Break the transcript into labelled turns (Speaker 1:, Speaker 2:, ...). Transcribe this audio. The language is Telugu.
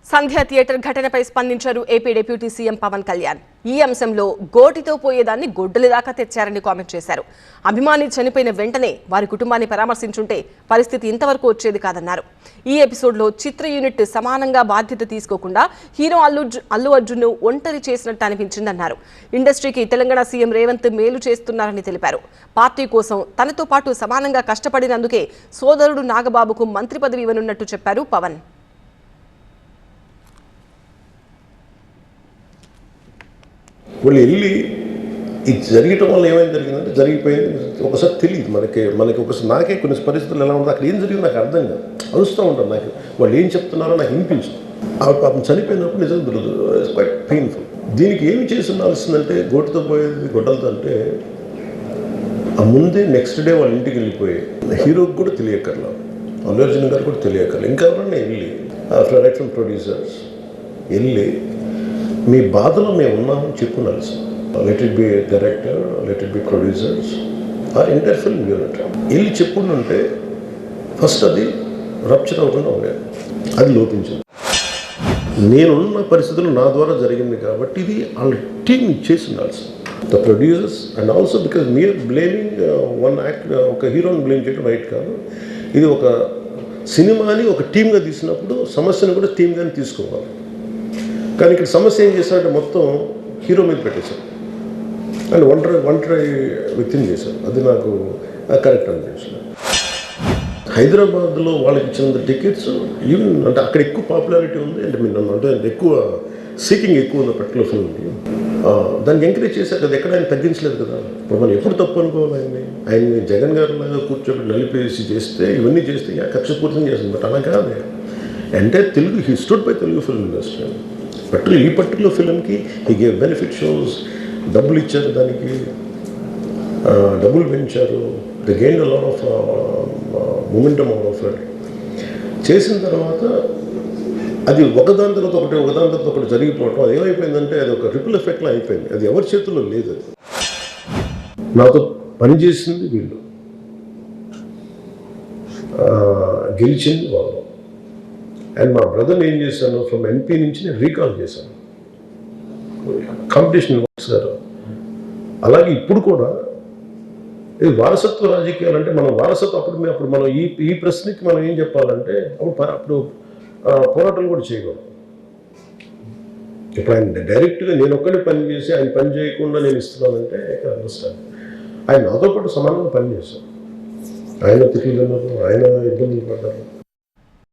Speaker 1: సంధ్య థియేటర్ ఘటనపై స్పందించారు AP deputy CM Pawan Kalyan. ఈ అంశంలో గోటితో పోయేదాన్ని గొడ్డలి దాకా తెచ్చారని కామెంట్ చేశారు. అభిమాని చనిపోయిన వెంటనే వారి కుటుంబాన్ని పరామర్శించుంటే పరిస్థితి ఇంతవరకు వచ్చేది కాదన్నారు. ఈ ఎపిసోడ్లో చిత్ర యూనిట్ సమానంగా బాధ్యత తీసుకోకుండా హీరో అల్లు అర్జున్ను ఒంటరి చేసినట్టు అనిపించిందన్నారు. ఇండస్ట్రీకి తెలంగాణ సీఎం రేవంత్ మేలు చేస్తున్నారని తెలిపారు. పార్టీ కోసం తనతో పాటు సమానంగా కష్టపడినందుకే సోదరుడు నాగబాబుకు మంత్రి పదవి ఇవ్వనున్నట్టు చెప్పారు పవన్.
Speaker 2: వాళ్ళు వెళ్ళి ఇది జరగటం వల్ల ఏమైంది జరిగిందంటే జరిగిపోయింది ఒకసారి తెలియదు మనకి ఒకసారి నాకే కొన్ని పరిస్థితులు ఎలా ఉందో అక్కడ ఏం జరిగింది నాకు అర్థం కాదు. అరుస్తూ ఉంటాను. నాకు వాళ్ళు ఏం చెప్తున్నారో నాకు వినిపించదు. పాపం చనిపోయినప్పుడు నిజంగా దొరకదు. It's quite painful. దీనికి ఏమి చేసి ఉండాల్సిందంటే గోటితో పోయేది గొడ్డలతో అంటే ఆ ముందే నెక్స్ట్ డే వాళ్ళ ఇంటికి వెళ్ళిపోయి హీరోకి కూడా తెలియకర్లా, అల్లు అర్జున్ గారు కూడా తెలియకర్లా, ఇంకా ఎవరన్నా వెళ్ళి రైట్ ఫ్రమ్ ప్రొడ్యూసర్స్ వెళ్ళి మీ బాధలో మేము ఉన్నామని చెప్పుకోవాల్సి. Let it be director, let it be producers or entire film unit వెళ్ళి చెప్పుకుంటుంటే ఫస్ట్ అది రప్చర్ అవ్వకుండా ఉండేది. అది లోపించింది. నేనున్న పరిస్థితులు నా ద్వారా జరిగింది కాబట్టి ఇది వాళ్ళ టీం ఇచ్చేసి ఉండాల్సి. The producers and also because మీరు బ్లేమింగ్ వన్ యాక్ట్, ఒక హీరోని బ్లేమ్ చేయడం రైట్ కాదు. ఇది ఒక సినిమాని ఒక టీమ్గా తీసినప్పుడు సమస్యను కూడా టీమ్గానే తీసుకోవాలి. కానీ ఇక్కడ సమస్య ఏం చేశారంటే మొత్తం హీరో మీద పెట్టేశారు అండ్ ఒంటరి వ్యక్తిని చేశారు. అది నాకు కరెక్ట్ అనిపించింది. హైదరాబాద్లో వాళ్ళకి ఇచ్చిన టికెట్స్ ఈవెన్ అంటే అక్కడ ఎక్కువ పాపులారిటీ ఉంది అంటే అంటే ఎక్కువ సీకింగ్ ఎక్కువ ఉంది పర్టికులర్ ఫిల్మ్కి. దాన్ని ఎంకరేజ్ చేశారు కదా, ఎక్కడ ఆయన తగ్గించలేదు కదా. ఇప్పుడు మనం ఎప్పుడు తప్పు అనుకోవాలి. ఆయన్ని జగన్ గారి మీద కూర్చోబెట్టి నలిపేసి చేస్తే ఇవన్నీ చేస్తే కక్షపూర్తం చేస్తుంది. బట్ అలా కాదు. అంటే Telugu he stood by Telugu film industry. ఈ పర్టికులర్ ఫిల్మ్కి హీ గేవ్ బెనిఫిట్ షోస్, డబ్బులు ఇచ్చారు, దానికి డబ్బులు పెంచారు. They gain a lot of momentum out of it. చేసిన తర్వాత అది ఒకదాని తర్వాత ఒకటి జరిగిపోవటం, అది ఏమైపోయిందంటే అది ఒక రిపుల్ ఎఫెక్ట్లో అయిపోయింది. అది ఎవరి చేతుల్లో లేదు. అది నాతో పనిచేసింది వీళ్ళు, గెలిచింది వాళ్ళు. అండ్ మా బ్రదర్ని ఏం చేశాను, ఫ్రమ్ ఎంపీ నుంచి నేను రీకాల్ చేశాను కాంపిటీషన్ సార్. అలాగే ఇప్పుడు కూడా ఇది వారసత్వ రాజకీయాలు అంటే మనం వారసత్వం అప్పుడు మనం ఈ ప్రశ్నకి మనం ఏం చెప్పాలంటే అప్పుడు పోరాటాలు కూడా చేయకూడదు. ఇప్పుడు ఆయన డైరెక్ట్గా నేను ఒక్కడే పని చేసి ఆయన పని చేయకుండా నేను ఇస్తున్నానంటే అండర్స్టాండ్. ఆయన నాతో పాటు సమానంగా పనిచేశాను. ఆయన తిట్లు, ఆయన ఇబ్బందులు పడ్డారు.